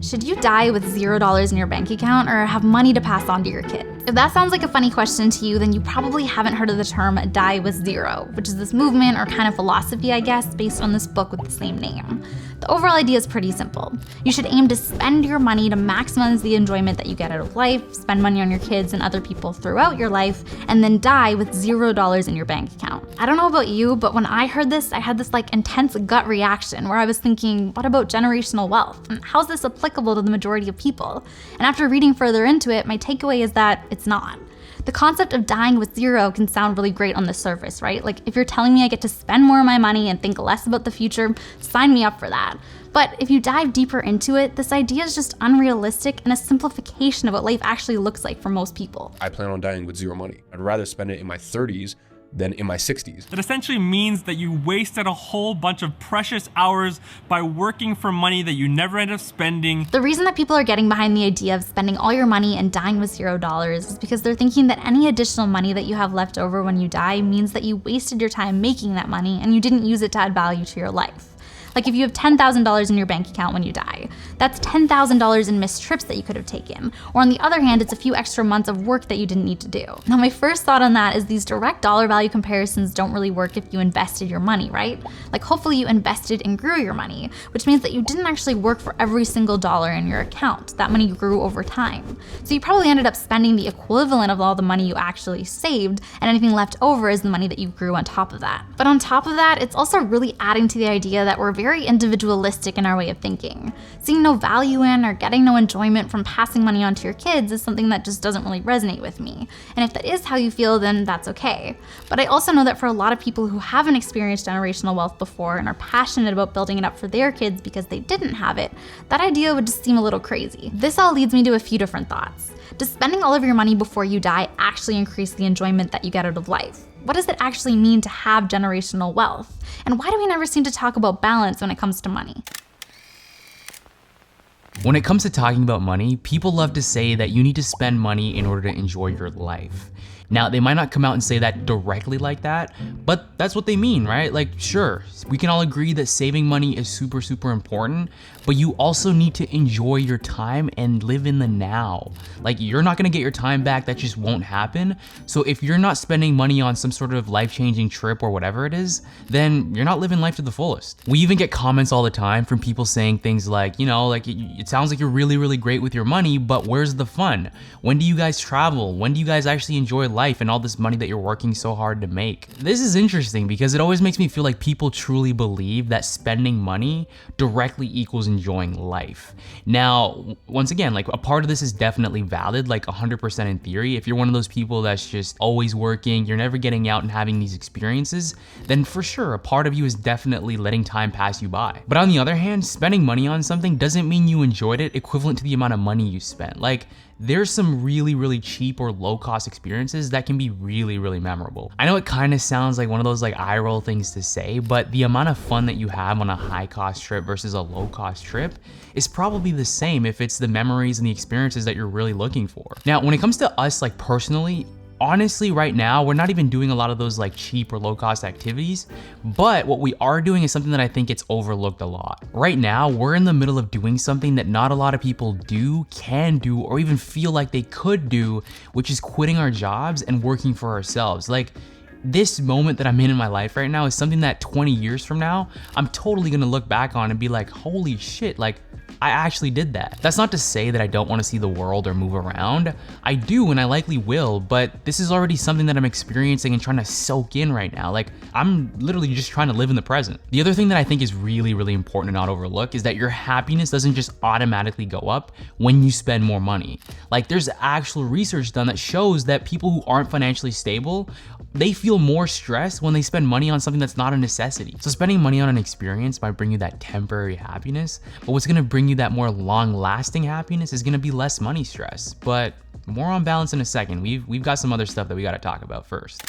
Should you die with $0 in your bank account or have money to pass on to your kids? If that sounds like a funny question to you, then you probably haven't heard of the term die with zero, which is this movement or kind of philosophy, I guess, based on this book with the same name. The overall idea is pretty simple. You should aim to spend your money to maximize the enjoyment that you get out of life, spend money on your kids and other people throughout your life, and then die with $0 in your bank account. I don't know about you, but when I heard this, I had this intense gut reaction where I was thinking, what about generational wealth? And how's this applicable to the majority of people? And after reading further into it, my takeaway is that it's not. The concept of dying with zero can sound really great on the surface, right? If you're telling me I get to spend more of my money and think less about the future, sign me up for that. But if you dive deeper into it, this idea is just unrealistic and a simplification of what life actually looks like for most people. I plan on dying with zero money. I'd rather spend it in my 30s than in my 60s. That essentially means that you wasted a whole bunch of precious hours by working for money that you never end up spending. The reason that people are getting behind the idea of spending all your money and dying with $0 is because they're thinking that any additional money that you have left over when you die means that you wasted your time making that money and you didn't use it to add value to your life. If you have $10,000 in your bank account when you die, that's $10,000 in missed trips that you could have taken. Or on the other hand, it's a few extra months of work that you didn't need to do. Now, my first thought on that is these direct dollar value comparisons don't really work if you invested your money, right? Hopefully you invested and grew your money, which means that you didn't actually work for every single dollar in your account. That money grew over time. So you probably ended up spending the equivalent of all the money you actually saved, and anything left over is the money that you grew on top of that. But on top of that, it's also really adding to the idea that we're very individualistic in our way of thinking. Seeing no value in or getting no enjoyment from passing money on to your kids is something that just doesn't really resonate with me. And if that is how you feel, then that's okay. But I also know that for a lot of people who haven't experienced generational wealth before and are passionate about building it up for their kids because they didn't have it, that idea would just seem a little crazy. This all leads me to a few different thoughts. Does spending all of your money before you die actually increase the enjoyment that you get out of life? What does it actually mean to have generational wealth? And why do we never seem to talk about balance when it comes to money? When it comes to talking about money, people love to say that you need to spend money in order to enjoy your life. Now, they might not come out and say that directly like that, but that's what they mean, right? Sure, we can all agree that saving money is super, super important, but you also need to enjoy your time and live in the now. You're not gonna get your time back, that just won't happen. So if you're not spending money on some sort of life-changing trip or whatever it is, then you're not living life to the fullest. We even get comments all the time from people saying things it sounds like you're really, really great with your money, but where's the fun? When do you guys travel? When do you guys actually enjoy life and all this money that you're working so hard to make? This is interesting because it always makes me feel like people truly believe that spending money directly equals enjoying life. Now, once again, a part of this is definitely valid, 100% in theory. If you're one of those people that's just always working, you're never getting out and having these experiences, then for sure, a part of you is definitely letting time pass you by. But on the other hand, spending money on something doesn't mean you enjoyed it equivalent to the amount of money you spent. There's some really, really cheap or low cost experiences that can be really, really memorable. I know it kind of sounds like one of those eye roll things to say, but the amount of fun that you have on a high cost trip versus a low cost trip is probably the same if it's the memories and the experiences that you're really looking for. Now, when it comes to us personally, honestly, right now, we're not even doing a lot of those cheap or low cost activities, but what we are doing is something that I think gets overlooked a lot. Right now, we're in the middle of doing something that not a lot of people do, can do, or even feel like they could do, which is quitting our jobs and working for ourselves. This moment that I'm in my life right now is something that 20 years from now, I'm totally gonna look back on and be like, holy shit, I actually did that. That's not to say that I don't want to see the world or move around. I do, and I likely will, but this is already something that I'm experiencing and trying to soak in right now. I'm literally just trying to live in the present. The other thing that I think is really, really important to not overlook is that your happiness doesn't just automatically go up when you spend more money. There's actual research done that shows that people who aren't financially stable, they feel more stressed when they spend money on something that's not a necessity. So spending money on an experience might bring you that temporary happiness, but what's gonna bring you that more long-lasting happiness is gonna be less money stress. But more on balance in a second. We've got some other stuff that we gotta talk about first.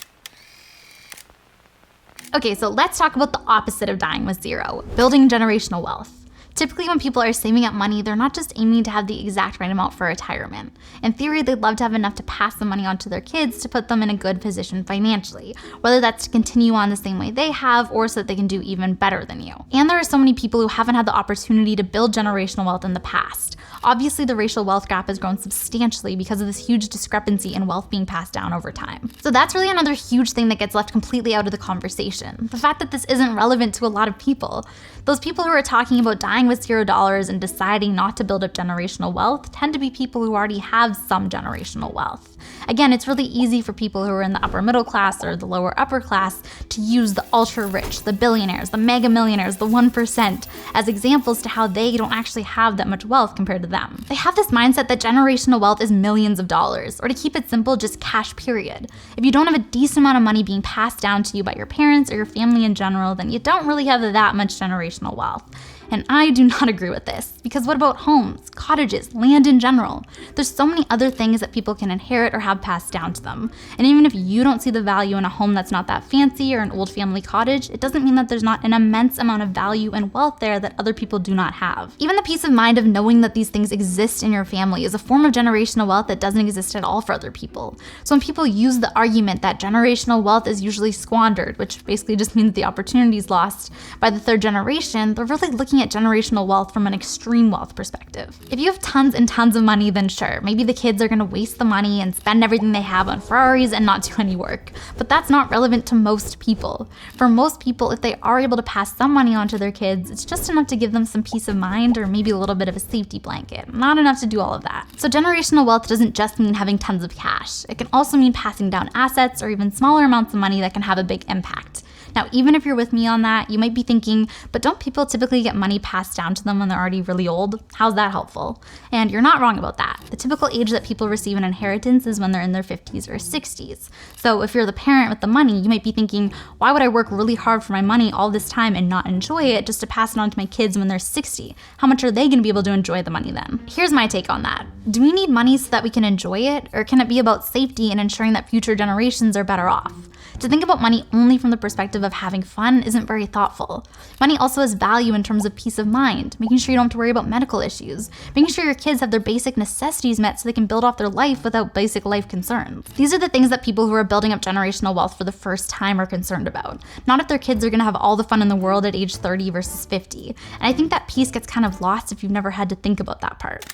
Okay, so let's talk about the opposite of dying with zero, building generational wealth. Typically, when people are saving up money, they're not just aiming to have the exact right amount for retirement. In theory, they'd love to have enough to pass the money on to their kids to put them in a good position financially, whether that's to continue on the same way they have or so that they can do even better than you. And there are so many people who haven't had the opportunity to build generational wealth in the past. Obviously, the racial wealth gap has grown substantially because of this huge discrepancy in wealth being passed down over time. So that's really another huge thing that gets left completely out of the conversation. The fact that this isn't relevant to a lot of people. Those people who are talking about dying with $0 and deciding not to build up generational wealth tend to be people who already have some generational wealth. Again, it's really easy for people who are in the upper middle class or the lower upper class to use the ultra rich, the billionaires, the mega millionaires, the 1% as examples to how they don't actually have that much wealth compared to them. They have this mindset that generational wealth is millions of dollars, or to keep it simple, just cash period. If you don't have a decent amount of money being passed down to you by your parents or your family in general, then you don't really have that much generational wealth. And I do not agree with this, because what about homes, cottages, land in general? There's so many other things that people can inherit or have passed down to them. And even if you don't see the value in a home that's not that fancy or an old family cottage, it doesn't mean that there's not an immense amount of value and wealth there that other people do not have. Even the peace of mind of knowing that these things exist in your family is a form of generational wealth that doesn't exist at all for other people. So when people use the argument that generational wealth is usually squandered, which basically just means the opportunity is lost by the third generation, they're really looking at generational wealth from an extreme wealth perspective. If you have tons and tons of money, then sure, maybe the kids are gonna waste the money and spend everything they have on Ferraris and not do any work. But that's not relevant to most people. For most people, if they are able to pass some money on to their kids, it's just enough to give them some peace of mind or maybe a little bit of a safety blanket. Not enough to do all of that. So generational wealth doesn't just mean having tons of cash. It can also mean passing down assets or even smaller amounts of money that can have a big impact. Now, even if you're with me on that, you might be thinking, but don't people typically get money passed down to them when they're already really old? How's that helpful? And you're not wrong about that. The typical age that people receive an inheritance is when they're in their 50s or 60s. So if you're the parent with the money, you might be thinking, why would I work really hard for my money all this time and not enjoy it just to pass it on to my kids when they're 60? How much are they going to be able to enjoy the money then? Here's my take on that. Do we need money so that we can enjoy it? Or can it be about safety and ensuring that future generations are better off? To think about money only from the perspective of having fun isn't very thoughtful. Money also has value in terms of peace of mind, making sure you don't have to worry about medical issues, making sure your kids have their basic necessities met so they can build off their life without basic life concerns. These are the things that people who are building up generational wealth for the first time are concerned about, not if their kids are gonna have all the fun in the world at age 30 versus 50. And I think that piece gets kind of lost if you've never had to think about that part.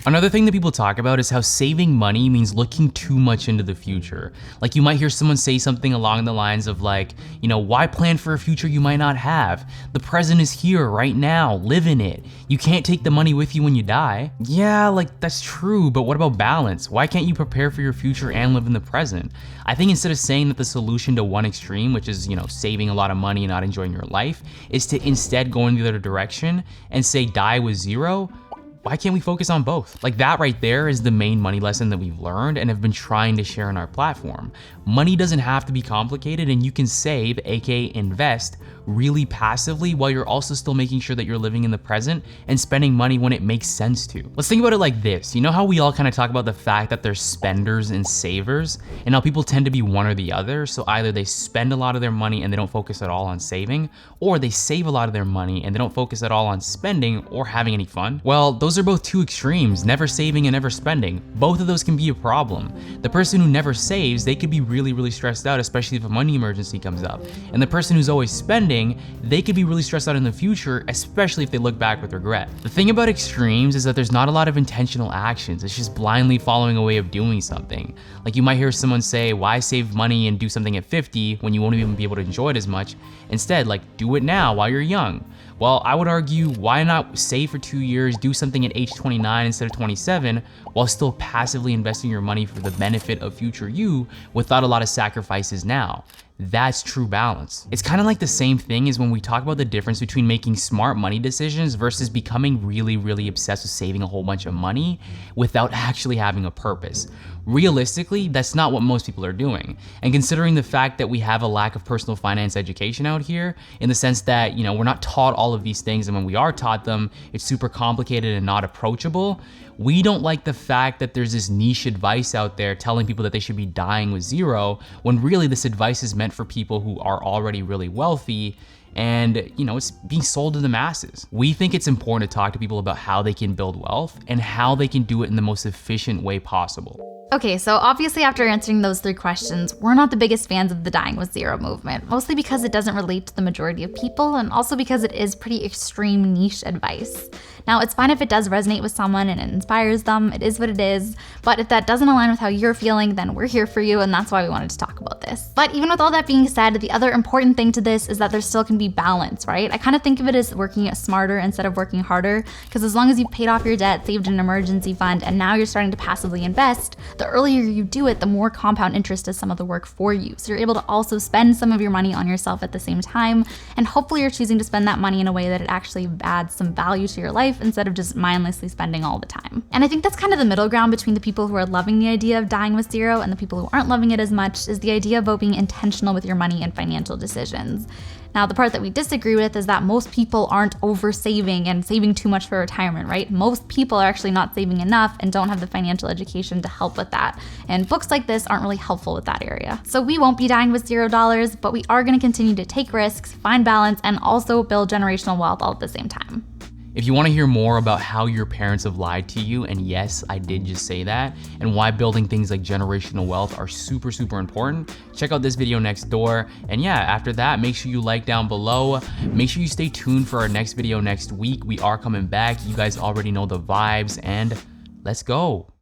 Another thing that people talk about is how saving money means looking too much into the future. Like, you might hear someone say something along the lines of like, why plan for a future you might not have? The present is here right now, live in it. You can't take the money with you when you die. Yeah, like that's true, but what about balance? Why can't you prepare for your future and live in the present? I think instead of saying that the solution to one extreme, which is, saving a lot of money and not enjoying your life, is to instead go in the other direction and say die with zero, why can't we focus on both? Like, that right there is the main money lesson that we've learned and have been trying to share in our platform. Money doesn't have to be complicated, and you can save, aka invest, really passively while you're also still making sure that you're living in the present and spending money when it makes sense to. Let's think about it like this. You know how we all kind of talk about the fact that there's spenders and savers, and how people tend to be one or the other? So either they spend a lot of their money and they don't focus at all on saving, or they save a lot of their money and they don't focus at all on spending or having any fun. Well, those are both two extremes, never saving and never spending. Both of those can be a problem. The person who never saves, they could be really stressed out, especially if a money emergency comes up. And the person who's always spending, they could be really stressed out in the future, especially if they look back with regret. The thing about extremes is that there's not a lot of intentional actions. It's just blindly following a way of doing something. Like, you might hear someone say, why save money and do something at 50 when you won't even be able to enjoy it as much? Instead, like, do it now while you're young. Well, I would argue, why not save for 2 years, do something at age 29 instead of 27, while still passively investing your money for the benefit of future you without a lot of sacrifices now? That's true balance. It's kind of like the same thing as when we talk about the difference between making smart money decisions versus becoming really obsessed with saving a whole bunch of money without actually having a purpose. Realistically, that's not what most people are doing. And considering the fact that we have a lack of personal finance education out here, in the sense that, we're not taught all of these things, and when we are taught them, it's super complicated and not approachable, we don't like the fact that there's this niche advice out there telling people that they should be dying with zero, when really this advice is meant for people who are already really wealthy and it's being sold to the masses. We think it's important to talk to people about how they can build wealth and how they can do it in the most efficient way possible. Okay, so obviously after answering those 3 questions, we're not the biggest fans of the dying with zero movement, mostly because it doesn't relate to the majority of people and also because it is pretty extreme niche advice. Now, it's fine if it does resonate with someone and it inspires them, it is what it is, but if that doesn't align with how you're feeling, then we're here for you, and that's why we wanted to talk about this. But even with all that being said, the other important thing to this is that there still can be balance, right? I kind of think of it as working smarter instead of working harder, because as long as you've paid off your debt, saved an emergency fund, and now you're starting to passively invest, the earlier you do it, the more compound interest does some of the work for you. So you're able to also spend some of your money on yourself at the same time, and hopefully you're choosing to spend that money in a way that it actually adds some value to your life instead of just mindlessly spending all the time. And I think that's kind of the middle ground between the people who are loving the idea of dying with zero and the people who aren't loving it as much, is the idea about being intentional with your money and financial decisions. Now, the part that we disagree with is that most people aren't over saving and saving too much for retirement, right? Most people are actually not saving enough and don't have the financial education to help with that. And books like this aren't really helpful with that area. So we won't be dying with $0, but we are going to continue to take risks, find balance, and also build generational wealth all at the same time. If you want to hear more about how your parents have lied to you, and yes, I did just say that, and why building things like generational wealth are super, super important, check out this video next door. And yeah, after that, make sure you like down below. Make sure you stay tuned for our next video next week. We are coming back. You guys already know the vibes, and let's go.